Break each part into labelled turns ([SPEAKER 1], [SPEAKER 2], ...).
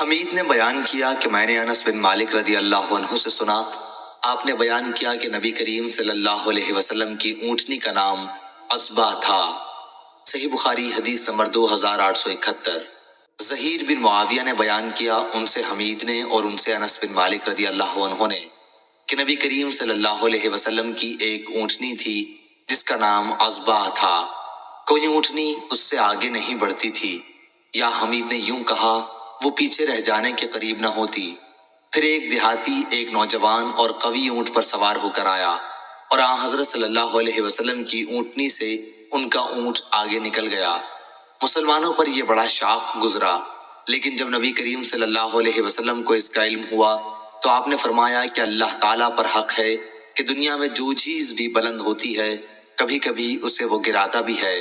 [SPEAKER 1] حمید نے بیان کیا کہ میں نے انس بن مالک رضی اللہ عنہ سے سنا، آپ نے بیان کیا کہ نبی کریم صلی اللہ علیہ وسلم کی اونٹنی کا نام عصبہ تھا۔ صحیح بخاری حدیث نمبر 2871۔ زہیر بن معاویہ نے بیان کیا، ان سے حمید نے اور ان سے انس بن مالک رضی اللہ عنہ نے، کہ نبی کریم صلی اللہ علیہ وسلم کی ایک اونٹنی تھی جس کا نام عصبہ تھا، کوئی اونٹنی اس سے آگے نہیں بڑھتی تھی، یا حمید نے یوں کہا وہ پیچھے رہ جانے کے قریب نہ ہوتی۔ پھر ایک دیہاتی ایک نوجوان اور قوی اونٹ پر سوار ہو کر آیا اور حضرت صلی اللہ علیہ وسلم کی اونٹنی سے ان کا اونٹ آگے نکل گیا۔ مسلمانوں پر یہ بڑا شاق گزرا، لیکن جب نبی کریم صلی اللہ علیہ وسلم کو اس کا علم ہوا تو آپ نے فرمایا کہ اللہ تعالیٰ پر حق ہے کہ دنیا میں جو چیز بھی بلند ہوتی ہے کبھی کبھی اسے وہ گراتا بھی ہے۔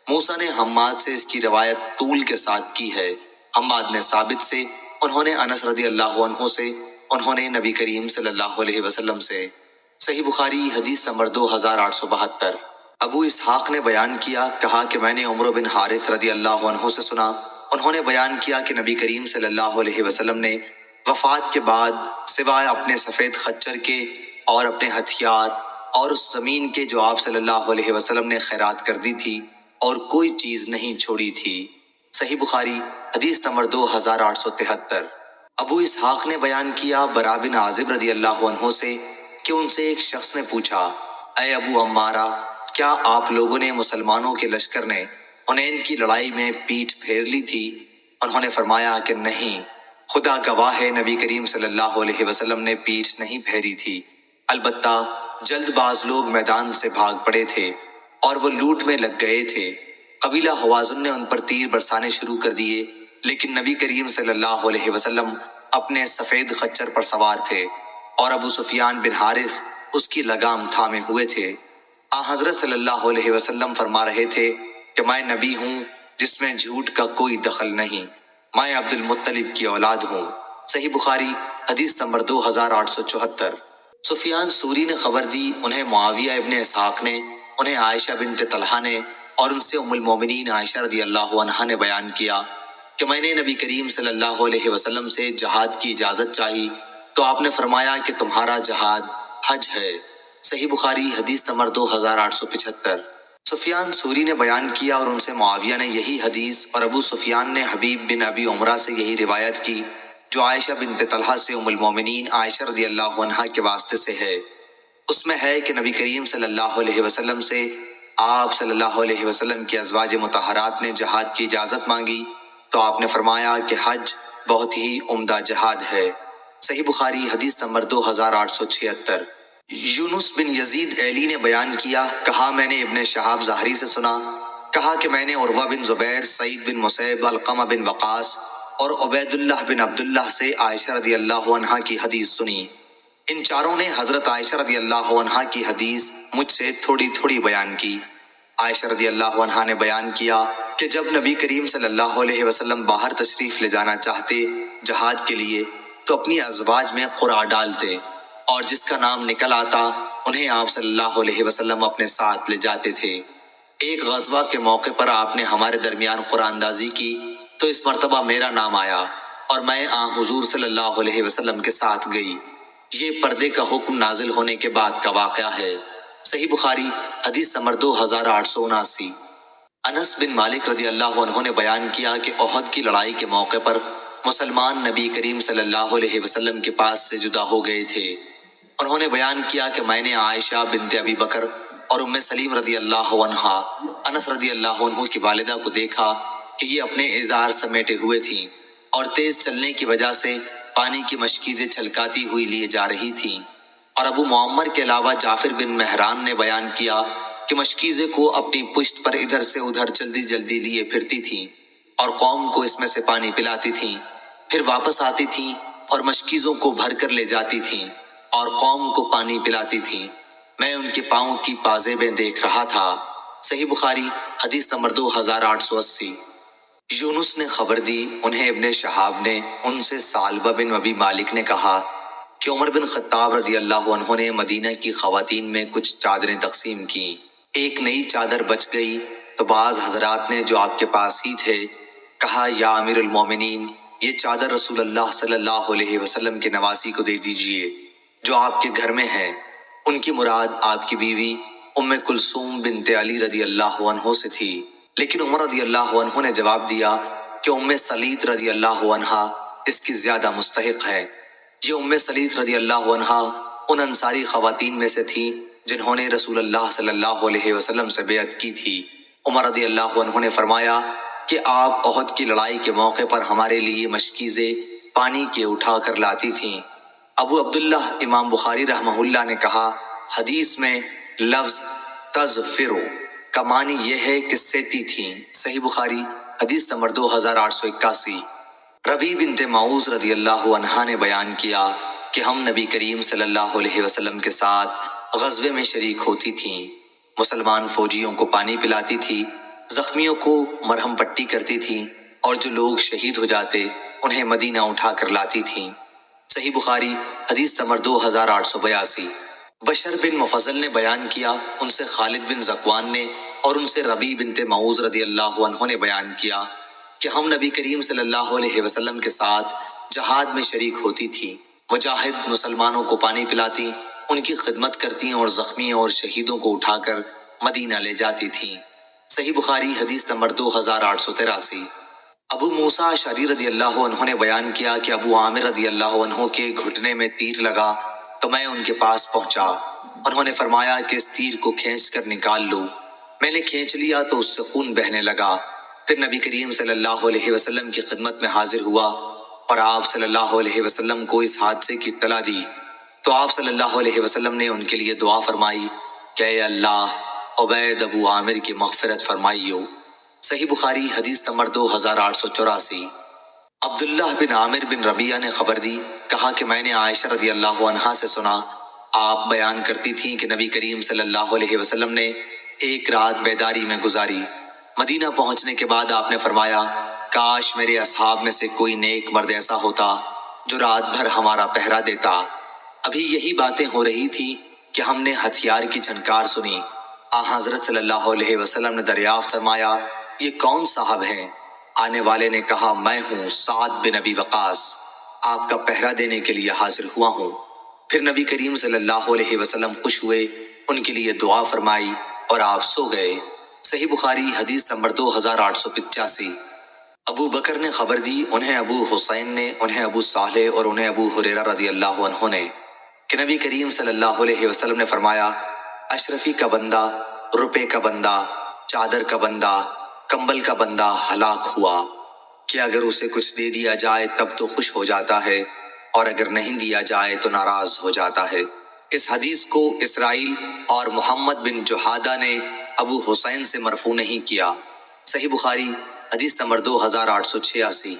[SPEAKER 1] موسیٰ نے حماد سے اس کی روایت طول کے ساتھ کی ہے، حماد نے ثابت سے، انہوں نے انس رضی اللہ عنہ سے، انہوں نے نبی کریم صلی اللہ علیہ وسلم سے۔ صحیح بخاری حدیث نمبر 2872۔ ابو اسحاق نے بیان کیا، کہا کہ میں نے عمر بن حارث رضی اللہ عنہ سے سنا، انہوں نے بیان کیا کہ نبی کریم صلی اللہ علیہ وسلم نے وفات کے بعد سوائے اپنے سفید خچر کے اور اپنے ہتھیار اور اس زمین کے جو آپ صلی اللہ علیہ وسلم نے خیرات کر دی تھی اور کوئی چیز نہیں چھوڑی تھی۔ صحیح بخاری حدیث نمبر 2873۔ ابو اسحاق نے بیان کیا برا بن عازب رضی اللہ عنہ سے کہ ان سے ایک شخص نے پوچھا، اے ابو عمارہ، کیا آپ لوگوں نے مسلمانوں کے لشکر نے حنین کی لڑائی میں پیٹھ پھیر لی تھی؟ انہوں نے فرمایا کہ نہیں، خدا گواہ ہے نبی کریم صلی اللہ علیہ وسلم نے پیٹھ نہیں پھیری تھی، البتہ جلد باز لوگ میدان سے بھاگ پڑے تھے اور وہ لوٹ میں لگ گئے تھے۔ قبیلہ حوازن نے ان پر تیر برسانے شروع کر دیے، لیکن نبی کریم صلی اللہ علیہ وسلم اپنے سفید خچر پر سوار تھے اور ابو سفیان بن حارث اس کی لگام تھامے ہوئے تھے۔ حضرت صلی اللہ علیہ وسلم فرما رہے تھے کہ میں نبی ہوں جس میں جھوٹ کا کوئی دخل نہیں، میں عبد المطلب کی اولاد ہوں۔ صحیح بخاری حدیث نمبر 2874۔ سفیان سوری نے خبر دی، انہیں معاویہ ابن اسحاق نے، انہیں عائشہ بنت طلحہ نے اور ان سے ام المومنین عائشہ رضی اللہ عنہا نے بیان کیا کہ میں نے نبی کریم صلی اللہ علیہ وسلم سے جہاد کی اجازت چاہی تو آپ نے فرمایا کہ تمہارا جہاد حج ہے۔ صحیح بخاری حدیث نمبر 2875۔ سفیان سوری نے بیان کیا اور ان سے معاویہ نے یہی حدیث اور ابو سفیان نے حبیب بن ابی عمرہ سے یہی روایت کی جو عائشہ بنت طلحہ سے ام المومنین عائشہ رضی اللہ عنہا کے واسطے سے ہے۔ اس میں ہے کہ نبی کریم صلی اللہ علیہ وسلم سے آپ صلی اللہ علیہ وسلم کی ازواج مطہرات نے جہاد کی اجازت مانگی تو آپ نے فرمایا کہ حج بہت ہی عمدہ جہاد ہے۔ صحیح بخاری حدیث نمبر 2876۔ یونس بن یزید ایلی نے بیان کیا، کہا میں نے ابن شہاب ظاہری سے سنا، کہا کہ میں نے عروہ بن زبیر، سعید بن مسیب، علقمہ بن وقاص اور عبید اللہ بن عبداللہ سے عائشہ رضی اللہ عنہا کی حدیث سنی۔ ان چاروں نے حضرت عائشہ رضی اللہ عنہا کی حدیث مجھ سے تھوڑی تھوڑی بیان کی۔ عائشہ رضی اللہ عنہا نے بیان کیا کہ جب نبی کریم صلی اللہ علیہ وسلم باہر تشریف لے جانا چاہتے جہاد کے لیے تو اپنی ازواج میں قرعہ ڈالتے اور جس کا نام نکل آتا انہیں آپ صلی اللہ علیہ وسلم اپنے ساتھ لے جاتے تھے۔ ایک غزوہ کے موقع پر آپ نے ہمارے درمیان قرآن اندازی کی تو اس مرتبہ میرا نام آیا اور میں حضور صلی اللہ علیہ وسلم کے ساتھ گئی۔ یہ پردے کا حکم نازل ہونے کے بعد کا واقعہ ہے۔ صحیح بخاری حدیث نمبر 2879۔ انس بن مالک رضی اللہ عنہ نے بیان کیا کہ احد کی لڑائی کے موقع پر مسلمان نبی کریم صلی اللہ علیہ وسلم کے پاس سے جدا ہو گئے تھے۔ انہوں نے بیان کیا کہ میں نے عائشہ بنت ابی بکر اور ام سلیم رضی اللہ عنہا، انس رضی اللہ عنہ کی والدہ کو دیکھا کہ یہ اپنے ازار سمیٹے ہوئے تھیں اور تیز چلنے کی وجہ سے پانی کی مشکیزیں چھلکاتی ہوئی لیے جا رہی تھیں، اور ابو معمر کے علاوہ جعفر بن مہران نے بیان کیا کہ مشکیزیں کو اپنی پشت پر ادھر سے ادھر جلدی جلدی لیے پھرتی تھیں اور قوم کو اس میں سے پانی پلاتی تھیں، پھر واپس آتی تھیں اور مشکیزوں کو بھر کر لے جاتی تھیں اور قوم کو پانی پلاتی تھیں۔ میں ان کے پاؤں کی پازیبیں دیکھ رہا تھا۔ صحیح بخاری حدیث نمبر 2880۔ یونس نے خبر دی، انہیں ابن شہاب نے، ان سے ثعلبہ بن ابی مالک نے کہا کہ عمر بن خطاب رضی اللہ عنہ نے مدینہ کی خواتین میں کچھ چادریں تقسیم کیں، ایک نئی چادر بچ گئی تو بعض حضرات نے جو آپ کے پاس ہی تھے کہا یا امیر المومنین، یہ چادر رسول اللہ صلی اللہ علیہ وسلم کے نواسی کو دے دیجئے جو آپ کے گھر میں ہے۔ ان کی مراد آپ کی بیوی ام کلثوم بنت علی رضی اللہ عنہ سے تھی، لیکن عمر رضی اللہ عنہ نے جواب دیا کہ ام سلیط رضی اللہ عنہا اس کی زیادہ مستحق ہے۔ یہ ام سلیط رضی اللہ عنہا ان انصاری خواتین میں سے تھی جنہوں نے رسول اللہ صلی اللہ علیہ وسلم سے بیعت کی تھی۔ عمر رضی اللہ عنہ نے فرمایا کہ آپ احد کی لڑائی کے موقع پر ہمارے لیے مشکیزیں پانی کے اٹھا کر لاتی تھیں۔ ابو عبداللہ امام بخاری رحمہ اللہ نے کہا، حدیث میں لفظ تزفرو کا معنی یہ ہے کہ سیتی تھیں۔ صحیح بخاری حدیث نمبر 2881۔ ربیع بنت معوذ رضی اللہ عنہا نے بیان کیا کہ ہم نبی کریم صلی اللہ علیہ وسلم کے ساتھ غزوے میں شریک ہوتی تھیں۔ مسلمان فوجیوں کو پانی پلاتی تھی، زخمیوں کو مرہم پٹی کرتی تھی، اور جو لوگ شہید ہو جاتے انہیں مدینہ اٹھا کر لاتی تھیں۔ صحیح بخاری حدیث نمبر 2882۔ بشر بن مفضل نے بیان کیا، ان سے خالد بن ذکوان نے اور ان سے ربیع بنت معوذ رضی اللہ عنہ نے بیان کیا کہ ہم نبی کریم صلی اللہ علیہ وسلم کے ساتھ جہاد میں شریک ہوتی تھی۔ مجاہد مسلمانوں کو پانی پلاتی، ان کی خدمت کرتی اور زخمیوں اور شہیدوں کو اٹھا کر مدینہ لے جاتی تھیں۔ صحیح بخاری حدیث نمبر 2883۔ ابو موسیٰ اشعری رضی اللہ عنہ نے بیان کیا کہ ابو عامر رضی اللہ عنہ کے گھٹنے میں تیر لگا تو میں ان کے پاس پہنچا۔ انہوں نے فرمایا کہ اس تیر کو کھینچ کر نکال لو۔ میں نے کھینچ لیا تو اس سے خون بہنے لگا۔ پھر نبی کریم صلی اللہ علیہ وسلم کی خدمت میں حاضر ہوا اور آپ صلی اللہ علیہ وسلم کو اس حادثے کی اطلاع دی تو آپ صلی اللہ علیہ وسلم نے ان کے لیے دعا فرمائی کہ اے اللہ عبید ابو عامر کی مغفرت فرمائیو۔ صحیح بخاری حدیث نمبر 2884۔ عبداللہ بن عامر بن ربیعہ نے خبر دی، کہا کہ میں نے عائشہ رضی اللہ عنہا سے سنا، آپ بیان کرتی تھیں کہ نبی کریم صلی اللہ علیہ وسلم نے ایک رات بیداری میں گزاری۔ مدینہ پہنچنے کے بعد آپ نے فرمایا، کاش میرے اصحاب میں سے کوئی نیک مرد ایسا ہوتا جو رات بھر ہمارا پہرا دیتا۔ ابھی یہی باتیں ہو رہی تھی کہ ہم نے ہتھیار کی جھنکار سنی۔ حضرت صلی اللہ علیہ وسلم نے دریافت فرمایا، یہ کون صاحب ہیں؟ آنے والے نے کہا، میں ہوں سعد بن ابی وقاص، آپ کا پہرا دینے کے لیے حاضر ہوا ہوں۔ پھر نبی کریم صلی اللہ علیہ وسلم خوش ہوئے، ان کے لیے دعا فرمائی اور آپ سو گئے۔ صحیح بخاری حدیث نمبر 2885۔ ابو بکر نے خبر دی، انہیں ابو حسین نے، انہیں ابو صالح اور انہیں ابو ہریرہ رضی اللہ عنہ نے، کہ نبی کریم صلی اللہ علیہ وسلم نے فرمایا، اشرفی کا بندہ، روپے کا بندہ، چادر کا بندہ، کمبل کا بندہ ہلاک ہوا کہ اگر اسے کچھ دے دیا جائے تب تو خوش ہو جاتا ہے اور اگر نہیں دیا جائے تو ناراض ہو جاتا ہے۔ اس حدیث کو اسرائیل اور محمد بن جہادہ نے ابو حسین سے مرفوع نہیں کیا۔ صحیح بخاری حدیث نمبر 2886۔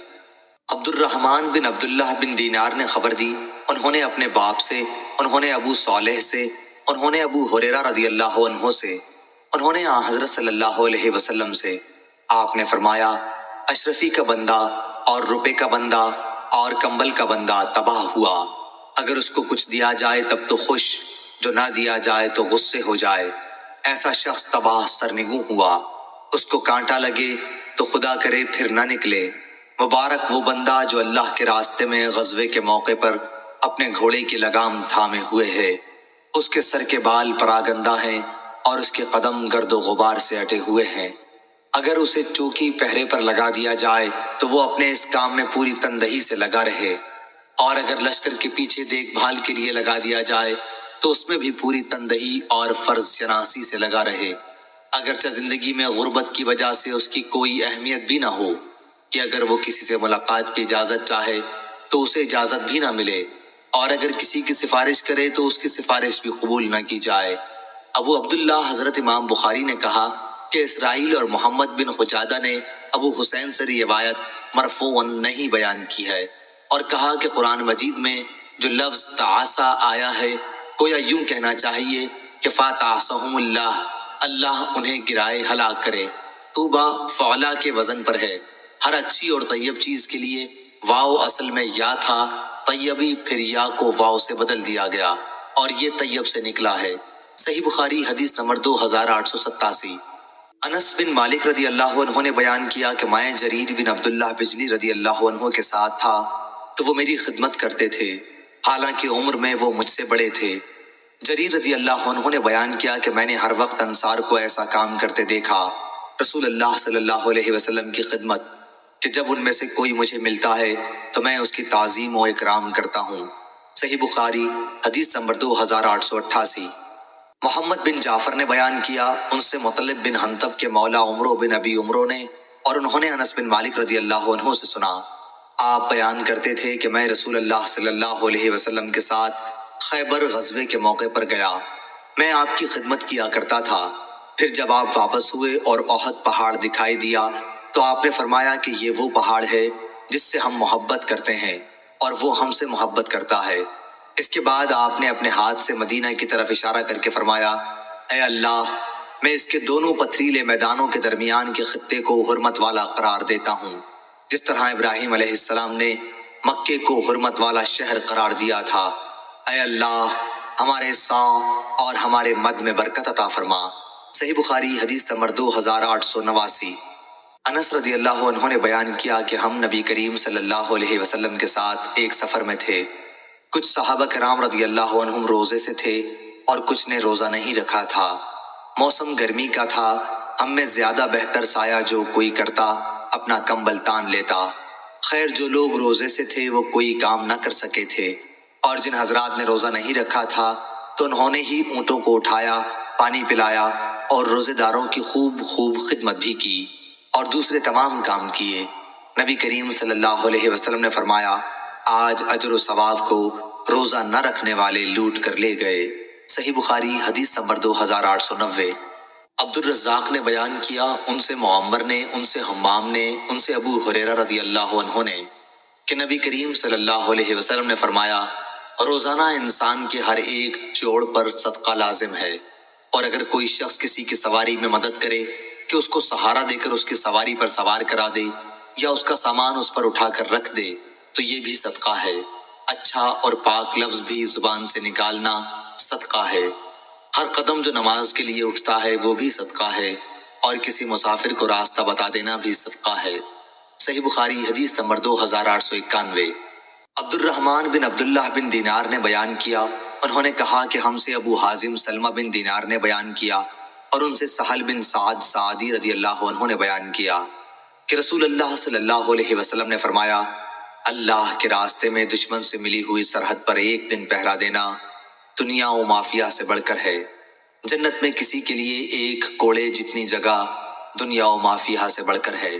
[SPEAKER 1] عبد الرحمن بن عبداللہ بن دینار نے خبر دی، انہوں نے اپنے باپ سے، انہوں نے ابو صالح سے، انہوں نے ابو ہریرہ رضی اللہ عنہ سے، انہوں نے حضرت صلی اللہ علیہ وسلم سے، آپ نے فرمایا، اشرفی کا بندہ اور روپے کا بندہ اور کمبل کا بندہ تباہ ہوا، اگر اس کو کچھ دیا جائے تب تو خوش، جو نہ دیا جائے تو غصے ہو جائے، ایسا شخص تباہ سرنگوں ہوا، اس کو کانٹا لگے تو خدا کرے پھر نہ نکلے۔ مبارک وہ بندہ جو اللہ کے راستے میں غزوے کے موقع پر اپنے گھوڑے کی لگام تھامے ہوئے ہے، اس کے سر کے بال پراگندہ ہیں اور اس کے قدم گرد و غبار سے اٹے ہوئے ہیں۔ اگر اسے چوکی پہرے پر لگا دیا جائے تو وہ اپنے اس کام میں پوری تندہی سے لگا رہے، اور اگر لشکر کے پیچھے دیکھ بھال کے لیے لگا دیا جائے تو اس میں بھی پوری تندہی اور فرض شناسی سے لگا رہے، اگرچہ زندگی میں غربت کی وجہ سے اس کی کوئی اہمیت بھی نہ ہو، کہ اگر وہ کسی سے ملاقات کی اجازت چاہے تو اسے اجازت بھی نہ ملے، اور اگر کسی کی سفارش کرے تو اس کی سفارش بھی قبول نہ کی جائے۔ ابو عبداللہ حضرت امام بخاری نے کہا کہ اسرائیل اور محمد بن حجادہ نے ابو حسین سے روایت مرفوعاً نہیں بیان کی ہے، اور کہا کہ قرآن مجید میں جو لفظ تعاصا آیا ہے، گویا یوں کہنا چاہیے کہ فاتعصہم اللہ، اللہ انہیں گرائے ہلاک کرے۔ طوبہ فعلا کے وزن پر ہے۔ ہر اچھی اور طیب چیز کے لیے واو اصل میں یا تھا، طیبی پھر یا کو واو سے بدل دیا گیا اور یہ طیب سے نکلا ہے۔ صحیح بخاری حدیث نمبر 2887۔ انس بن مالک رضی اللہ عنہ نے بیان کیا کہ میں جریر بن عبداللہ بجلی رضی اللہ عنہ کے ساتھ تھا تو وہ میری خدمت کرتے تھے، حالانکہ عمر میں وہ مجھ سے بڑے تھے۔ جریر رضی اللہ عنہ نے بیان کیا کہ میں نے ہر وقت انصار کو ایسا کام کرتے دیکھا، رسول اللہ صلی اللہ علیہ وسلم کی خدمت، کہ جب ان میں سے کوئی مجھے ملتا ہے تو میں اس کی تعظیم و اکرام کرتا ہوں۔ صحیح بخاری حدیث نمبر 2888۔ محمد بن جعفر نے بیان کیا، ان سے مطلب بن حنطب کے مولا عمرو بن ابی عمرو نے، اور انہوں نے انس بن مالک رضی اللہ عنہ سے سنا، آپ بیان کرتے تھے کہ میں رسول اللہ صلی اللہ علیہ وسلم کے ساتھ خیبر غزوے کے موقع پر گیا، میں آپ کی خدمت کیا کرتا تھا، پھر جب آپ واپس ہوئے اور احد پہاڑ دکھائی دیا تو آپ نے فرمایا کہ یہ وہ پہاڑ ہے جس سے ہم محبت کرتے ہیں اور وہ ہم سے محبت کرتا ہے۔ اس کے بعد آپ نے اپنے ہاتھ سے مدینہ کی طرف اشارہ کر کے فرمایا، اے اللہ، میں اس کے دونوں پتھریلے میدانوں کے درمیان کے خطے کو حرمت والا قرار دیتا ہوں، جس طرح ابراہیم علیہ السلام نے مکے کو حرمت والا شہر قرار دیا تھا۔ اے اللہ، ہمارے سا اور ہمارے مد میں برکت عطا فرما۔ صحیح بخاری حدیث نمبر 2889۔ انس رضی اللہ عنہ نے بیان کیا کہ ہم نبی کریم صلی اللہ علیہ وسلم کے ساتھ ایک سفر میں تھے، کچھ صحابہ کرام رضی اللہ عنہم روزے سے تھے اور کچھ نے روزہ نہیں رکھا تھا، موسم گرمی کا تھا، ہم میں زیادہ بہتر سایہ جو کوئی کرتا اپنا کمبل تان لیتا۔ خیر جو لوگ روزے سے تھے وہ کوئی کام نہ کر سکے تھے، اور جن حضرات نے روزہ نہیں رکھا تھا تو انہوں نے ہی اونٹوں کو اٹھایا، پانی پلایا اور روزے داروں کی خوب خدمت بھی کی اور دوسرے تمام کام کیے۔ نبی کریم صلی اللہ علیہ وسلم نے فرمایا، آج اجر و ثواب کو روزہ نہ رکھنے والے لوٹ کر لے گئے۔ صحیح بخاری حدیث نمبر 2890۔ عبد الرزاق نے بیان کیا، ان سے معمر نے، ان سے حمام نے، ان سے ابو ہریرہ رضی اللہ عنہ نے، کہ نبی کریم صلی اللہ علیہ وسلم نے فرمایا، روزانہ انسان کے ہر ایک جوڑ پر صدقہ لازم ہے، اور اگر کوئی شخص کسی کی سواری میں مدد کرے کہ اس کو سہارا دے کر اس کی سواری پر سوار کرا دے یا اس کا سامان اس پر اٹھا کر رکھ دے تو یہ بھی صدقہ ہے۔ اچھا اور پاک لفظ بھی زبان سے نکالنا صدقہ ہے۔ ہر قدم جو نماز کے لیے اٹھتا ہے وہ بھی صدقہ ہے، اور کسی مسافر کو راستہ بتا دینا بھی صدقہ ہے۔ صحیح بخاری حدیث نمبر 2891۔ عبد الرحمن بن عبداللہ بن دینار نے بیان کیا، انہوں نے کہا کہ ہم سے ابو حازم سلمہ بن دینار نے بیان کیا، اور ان سے سہل بن سعد سعدی رضی اللہ عنہ نے بیان کیا کہ رسول اللہ صلی اللہ علیہ وسلم نے فرمایا، اللہ کے راستے میں دشمن سے ملی ہوئی سرحد پر ایک دن پہرا دینا دنیا و مافیہ سے بڑھ کر ہے۔ جنت میں کسی کے لیے ایک کوڑے جتنی جگہ دنیا و مافیہ سے بڑھ کر ہے،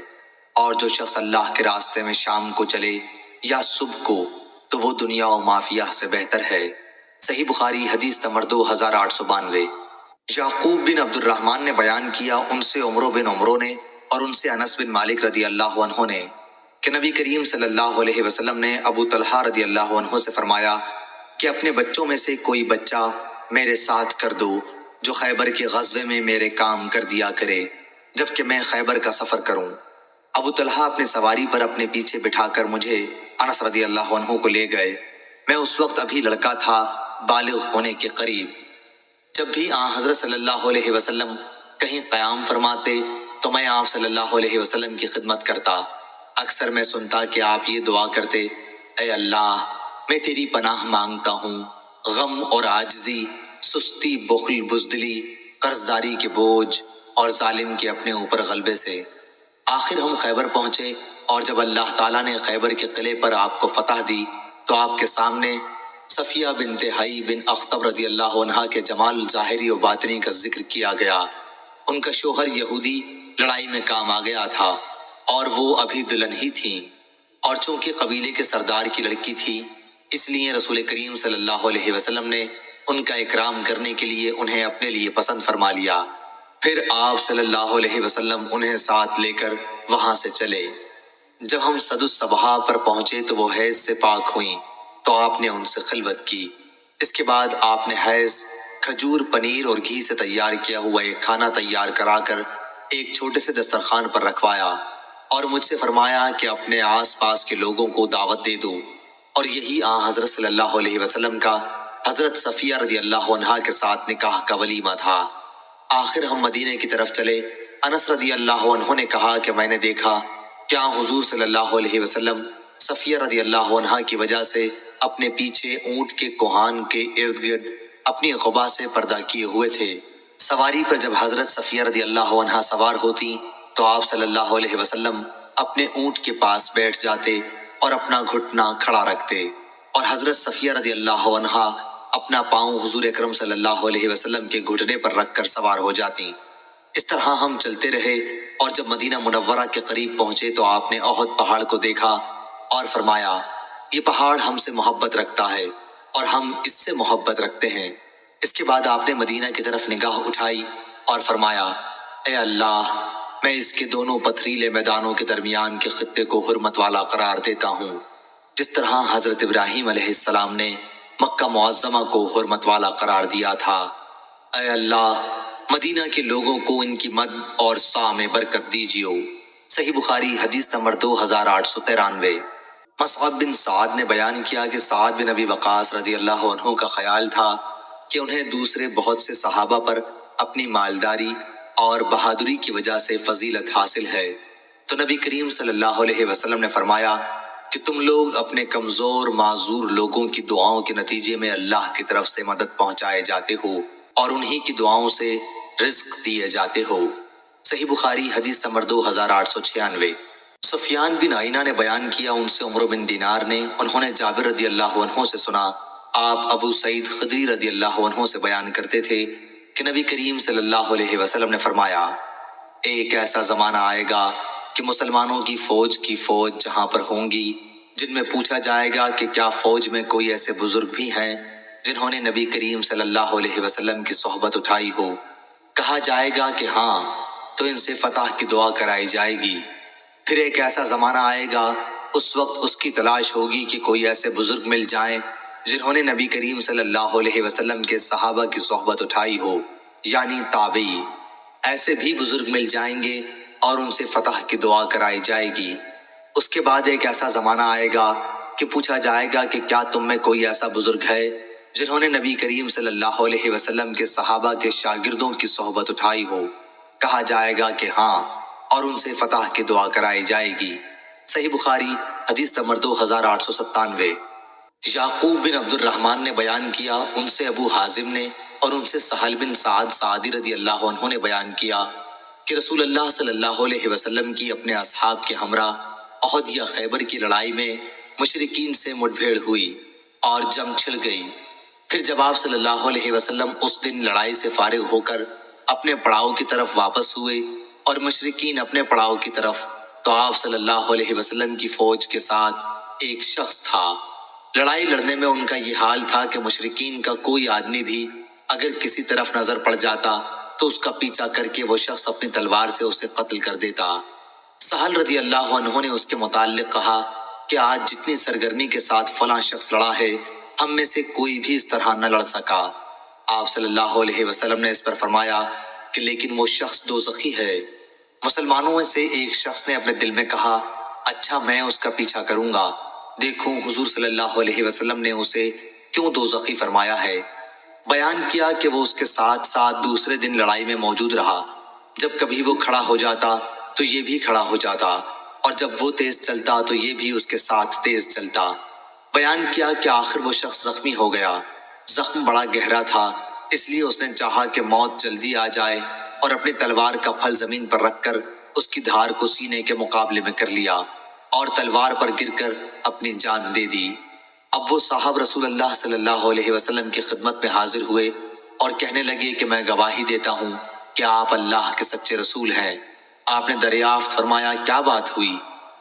[SPEAKER 1] اور جو شخص اللہ کے راستے میں شام کو چلے یا صبح کو تو وہ دنیا و مافیہ سے بہتر ہے۔ صحیح بخاری حدیث نمبر 2892۔ یعقوب بن عبد الرحمن نے بیان کیا، ان سے عمرو بن عمرو نے، اور ان سے انس بن مالک رضی اللہ عنہ نے، کہ نبی کریم صلی اللہ علیہ وسلم نے ابو طلحہ رضی اللہ عنہ سے فرمایا کہ اپنے بچوں میں سے کوئی بچہ میرے ساتھ کر دو جو خیبر کے غزوے میں میرے کام کر دیا کرے جبکہ میں خیبر کا سفر کروں۔ ابو طلحہ اپنی سواری پر اپنے پیچھے بٹھا کر مجھے انس رضی اللہ عنہ کو لے گئے۔ میں اس وقت ابھی لڑکا تھا، بالغ ہونے کے قریب۔ جب بھی آن حضرت صلی اللہ علیہ وسلم کہیں قیام فرماتے تو میں آپ صلی اللہ علیہ وسلم کی خدمت کرتا۔ اکثر میں سنتا کہ آپ یہ دعا کرتے، اے اللہ، میں تیری پناہ مانگتا ہوں غم اور عاجزی، سستی، بخل، بزدلی، قرضداری کے بوجھ اور ظالم کے اپنے اوپر غلبے سے۔ آخر ہم خیبر پہنچے، اور جب اللہ تعالیٰ نے خیبر کے قلعے پر آپ کو فتح دی تو آپ کے سامنے صفیہ بنت حی بن اخطب رضی اللہ عنہا کے جمال ظاہری و باطنی کا ذکر کیا گیا۔ ان کا شوہر یہودی لڑائی میں کام آ گیا تھا اور وہ ابھی دلہن ہی تھیں، اور چونکہ قبیلے کے سردار کی لڑکی تھی اس لیے رسول کریم صلی اللہ علیہ وسلم نے ان کا اکرام کرنے کے لیے انہیں اپنے لیے پسند فرما لیا۔ پھر آپ صلی اللہ علیہ وسلم انہیں ساتھ لے کر وہاں سے چلے۔ جب ہم صد الصبحہ پر پہنچے تو وہ حیض سے پاک ہوئیں تو آپ نے ان سے خلوت کی۔ اس کے بعد آپ نے حیض، کھجور، پنیر اور گھی سے تیار کیا ہوا ایک کھانا تیار کرا کر ایک چھوٹے سے دسترخوان پر رکھوایا، اور مجھ سے فرمایا کہ اپنے آس پاس کے لوگوں کو دعوت دے دو، اور یہی آن حضرت صلی اللہ علیہ وسلم کا حضرت صفیہ رضی اللہ عنہا کے ساتھ نکاح کا ولیمہ تھا۔ آخر ہم مدینے کی طرف چلے انس رضی اللہ عنہ نے کہا کہ میں نے دیکھا کیا حضور صلی اللہ علیہ وسلم صفیہ رضی اللہ عنہا کی وجہ سے اپنے پیچھے اونٹ کے کوہان کے ارد گرد اپنی قبا سے پردہ کیے ہوئے تھے۔ سواری پر جب حضرت صفیہ رضی اللہ عنہا سوار ہوتی تو آپ صلی اللہ علیہ وسلم اپنے اونٹ کے پاس بیٹھ جاتے اور اپنا گھٹنا کھڑا رکھتے، اور حضرت صفیہ رضی اللہ عنہا اپنا پاؤں حضور اکرم صلی اللہ علیہ وسلم کے گھٹنے پر رکھ کر سوار ہو جاتی۔ اس طرح ہم چلتے رہے اور جب مدینہ منورہ کے قریب پہنچے تو آپ نے احد پہاڑ کو دیکھا اور فرمایا یہ پہاڑ ہم سے محبت رکھتا ہے اور ہم اس سے محبت رکھتے ہیں۔ اس کے بعد آپ نے مدینہ کی طرف نگاہ اٹھائی اور فرمایا اے اللہ، میں اس کے دونوں پتھریلے میدانوں کے درمیان کے خطے کو حرمت والا قرار دیتا ہوں، جس طرح حضرت ابراہیم علیہ السلام نے مکہ معظمہ کو حرمت والا قرار دیا تھا۔ اے اللہ، مدینہ کے لوگوں کو ان کی مد اور سا میں برکت دیجیو۔ صحیح بخاری حدیث نمبر 2893۔ مصعب بن سعد نے بیان کیا کہ سعد بن ابی وقاص رضی اللہ عنہ کا خیال تھا کہ انہیں دوسرے بہت سے صحابہ پر اپنی مالداری اور بہادری کی وجہ سے فضیلت حاصل ہے، تو نبی کریم صلی اللہ علیہ وسلم نے فرمایا کہ تم لوگ اپنے کمزور معذور لوگوں کی دعاؤں کے نتیجے میں اللہ کی طرف سے مدد پہنچائے جاتے ہو اور انہی کی دعاؤں سے رزق دیے جاتے ہو۔ صحیح بخاری حدیث نمبر 2896۔ سفیان بن عینہ نے بیان کیا ان سے عمرو بن دینار نے، انہوں نے جابر رضی اللہ عنہ سے سنا، آپ ابو سعید خدری رضی اللہ عنہ سے بیان کرتے تھے کہ نبی کریم صلی اللہ علیہ وسلم نے فرمایا ایک ایسا زمانہ آئے گا کہ مسلمانوں کی فوج جہاں پر ہوں گی، جن میں پوچھا جائے گا کہ کیا فوج میں کوئی ایسے بزرگ بھی ہیں جنہوں نے نبی کریم صلی اللہ علیہ وسلم کی صحبت اٹھائی ہو؟ کہا جائے گا کہ ہاں، تو ان سے فتح کی دعا کرائی جائے گی۔ پھر ایک ایسا زمانہ آئے گا، اس وقت اس کی تلاش ہوگی کہ کوئی ایسے بزرگ مل جائیں جنہوں نے نبی کریم صلی اللہ علیہ وسلم کے صحابہ کی صحبت اٹھائی ہو، یعنی تابعی۔ ایسے بھی بزرگ مل جائیں گے اور ان سے فتح کی دعا کرائی جائے گی۔ اس کے بعد ایک ایسا زمانہ آئے گا کہ پوچھا جائے گا کہ کیا تم میں کوئی ایسا بزرگ ہے جنہوں نے نبی کریم صلی اللہ علیہ وسلم کے صحابہ کے شاگردوں کی صحبت اٹھائی ہو؟ کہا جائے گا کہ ہاں، اور ان سے فتح کی دعا کرائی جائے گی۔ صحیح بخاری حدیث نمبر 2897۔ یعقوب بن عبد الرحمن نے بیان کیا ان سے ابو حازم نے، اور ان سے سہل بن سعد سعدی رضی اللہ عنہ نے بیان کیا کہ رسول اللہ صلی اللہ علیہ وسلم کی اپنے اصحاب کے ہمراہ احد یا خیبر کی لڑائی میں مشرکین سے مٹبھیڑ ہوئی اور جنگ چھڑ گئی۔ پھر جب آپ صلی اللہ علیہ وسلم اس دن لڑائی سے فارغ ہو کر اپنے پڑاؤ کی طرف واپس ہوئے اور مشرکین اپنے پڑاؤ کی طرف، تو آپ صلی اللہ علیہ وسلم کی فوج کے ساتھ ایک شخص تھا۔ لڑائی لڑنے میں ان کا یہ حال تھا کہ مشرکین کا کوئی آدمی بھی اگر کسی طرف نظر پڑ جاتا تو اس کا پیچھا کر کے وہ شخص اپنی تلوار سے اسے قتل کر دیتا۔ سہل رضی اللہ عنہ نے اس کے متعلق کہا کہ آج جتنی سرگرمی کے ساتھ فلاں شخص لڑا ہے، ہم میں سے کوئی بھی اس طرح نہ لڑ سکا۔ آپ صلی اللہ علیہ وسلم نے اس پر فرمایا کہ لیکن وہ شخص دوزخی ہے۔ مسلمانوں میں سے ایک شخص نے اپنے دل میں کہا اچھا، میں اس کا پیچھا کروں گا، دیکھوں حضور صلی اللہ علیہ وسلم نے اسے کیوں دوزخی فرمایا ہے۔ بیان کیا کہ وہ اس کے ساتھ ساتھ دوسرے دن لڑائی میں موجود رہا۔ جب کبھی وہ کھڑا ہو جاتا تو یہ بھی کھڑا ہو جاتا، اور جب وہ تیز چلتا تو یہ بھی اس کے ساتھ تیز چلتا۔ بیان کیا کہ آخر وہ شخص زخمی ہو گیا۔ زخم بڑا گہرا تھا، اس لیے اس نے چاہا کہ موت جلدی آ جائے اور اپنی تلوار کا پھل زمین پر رکھ کر اس کی دھار کو سینے کے مقابلے میں کر لیا اور تلوار پر گر کر اپنی جان دے دی۔ اب وہ صاحب رسول اللہ صلی اللہ علیہ وسلم کی خدمت میں حاضر ہوئے اور کہنے لگے کہ میں گواہی دیتا ہوں کہ آپ اللہ کے سچے رسول ہیں۔ آپ نے دریافت فرمایا کیا بات ہوئی؟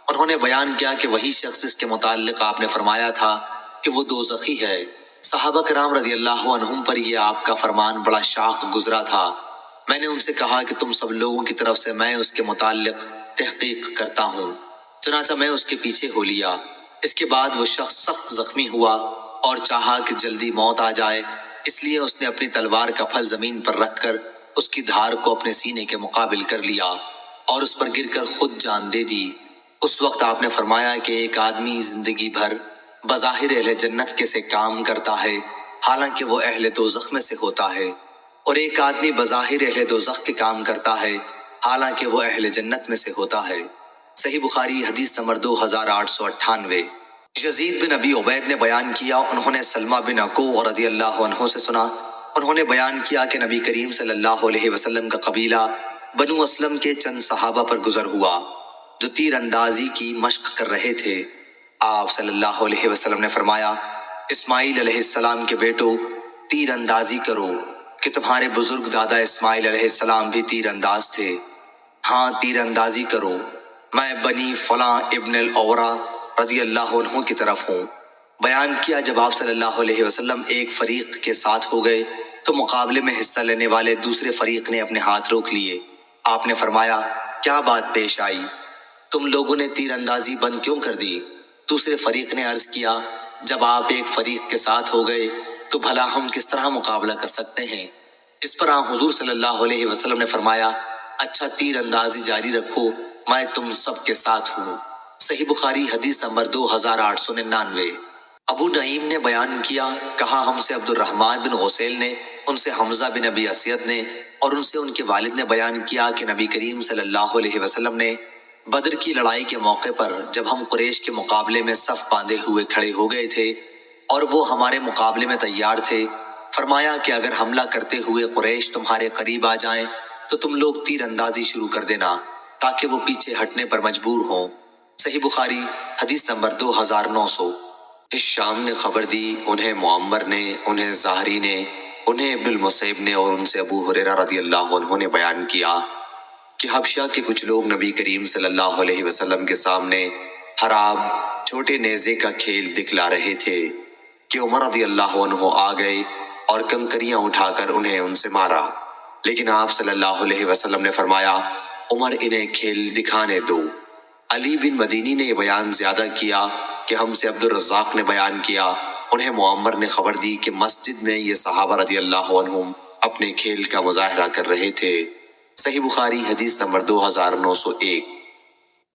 [SPEAKER 1] انہوں نے بیان کیا کہ وہی شخص جس کے متعلق آپ نے فرمایا تھا کہ وہ دوزخی ہے، صحابہ کرام رضی اللہ عنہم پر یہ آپ کا فرمان بڑا شاق گزرا تھا۔ میں نے ان سے کہا کہ تم سب لوگوں کی طرف سے میں اس کے متعلق تحقیق کرتا ہوں، چنانچہ میں اس کے پیچھے ہو لیا۔ اس کے بعد وہ شخص سخت زخمی ہوا اور چاہا کہ جلدی موت آ جائے، اس لیے اس نے اپنی تلوار کا پھل زمین پر رکھ کر اس کی دھار کو اپنے سینے کے مقابل کر لیا اور اس پر گر کر خود جان دے دی۔ اس وقت آپ نے فرمایا کہ ایک آدمی زندگی بھر بظاہر اہل جنت کے سے کام کرتا ہے، حالانکہ وہ اہل دوزخ میں سے ہوتا ہے، اور ایک آدمی بظاہر اہل دوزخ کے کام کرتا ہے، حالانکہ وہ اہل جنت میں سے ہوتا ہے۔ صحیح بخاری حدیث نمبر 2898۔ یزید بن ابی عبید نے بیان کیا، انہوں نے سلمہ بن اکوع رضی اللہ عنہ سے سنا، انہوں نے بیان کیا کہ نبی کریم صلی اللہ علیہ وسلم کا قبیلہ بنو اسلم کے چند صحابہ پر گزر ہوا جو تیر اندازی کی مشق کر رہے تھے۔ آپ صلی اللہ علیہ وسلم نے فرمایا، اسماعیل علیہ السلام کے بیٹو، تیر اندازی کرو کہ تمہارے بزرگ دادا اسماعیل علیہ السلام بھی تیر انداز تھے۔ ہاں، تیر اندازی کرو، میں بنی فلاں ابن الاورا رضی اللہ عنہ کی طرف ہوں۔ بیان کیا، جب آپ صلی اللہ علیہ وسلم ایک فریق کے ساتھ ہو گئے تو مقابلے میں حصہ لینے والے دوسرے فریق نے اپنے ہاتھ روک لیے۔ آپ نے فرمایا، کیا بات پیش آئی؟ تم لوگوں نے تیر اندازی بند کیوں کر دی؟ دوسرے فریق نے عرض کیا، جب آپ ایک فریق کے ساتھ ہو گئے تو بھلا ہم کس طرح مقابلہ کر سکتے ہیں؟ اس پر حضور صلی اللہ علیہ وسلم نے فرمایا، اچھا تیر اندازی جاری رکھو، میں تم سب کے ساتھ ہوں۔ صحیح بخاری حدیث نمبر 2899۔ ابو نعیم نے بیان کیا، کہا ہم سے عبد الرحمن بن غسیل نے، ان سے حمزہ بن ابی اسید نے، اور ان سے ان کے والد نے بیان کیا کہ نبی کریم صلی اللہ علیہ وسلم نے بدر کی لڑائی کے موقع پر جب ہم قریش کے مقابلے میں صف باندھے ہوئے کھڑے ہو گئے تھے اور وہ ہمارے مقابلے میں تیار تھے، فرمایا کہ اگر حملہ کرتے ہوئے قریش تمہارے قریب آ جائیں تو تم لوگ تیر اندازی شروع کر دینا تاکہ وہ پیچھے ہٹنے پر مجبور ہوں۔ صحیح بخاری حدیث نمبر 2900۔ اس شام نے خبر دی، انہیں معمر نے، انہیں زہری نے، انہیں ابن المسیب نے، اور ان سے ابو ہریرہ رضی اللہ عنہ نے بیان کیا کہ حبشہ کے کچھ لوگ نبی کریم صلی اللہ علیہ وسلم کے سامنے حراب، چھوٹے نیزے کا کھیل دکھلا رہے تھے کہ عمر رضی اللہ عنہ آ گئے اور کنکریاں اٹھا کر انہیں ان سے مارا، لیکن آپ صلی اللہ علیہ وسلم نے فرمایا، عمر انہیں کھیل دکھانے دو۔ علی بن مدینی نے یہ بیان زیادہ کیا کہ ہم سے عبد الرزاق نے بیان کیا، انہیں معمر نے خبر دی کہ مسجد میں یہ صحابہ رضی اللہ عنہم اپنے کھیل کا مظاہرہ کر رہے تھے۔ صحیح بخاری حدیث نمبر 2901۔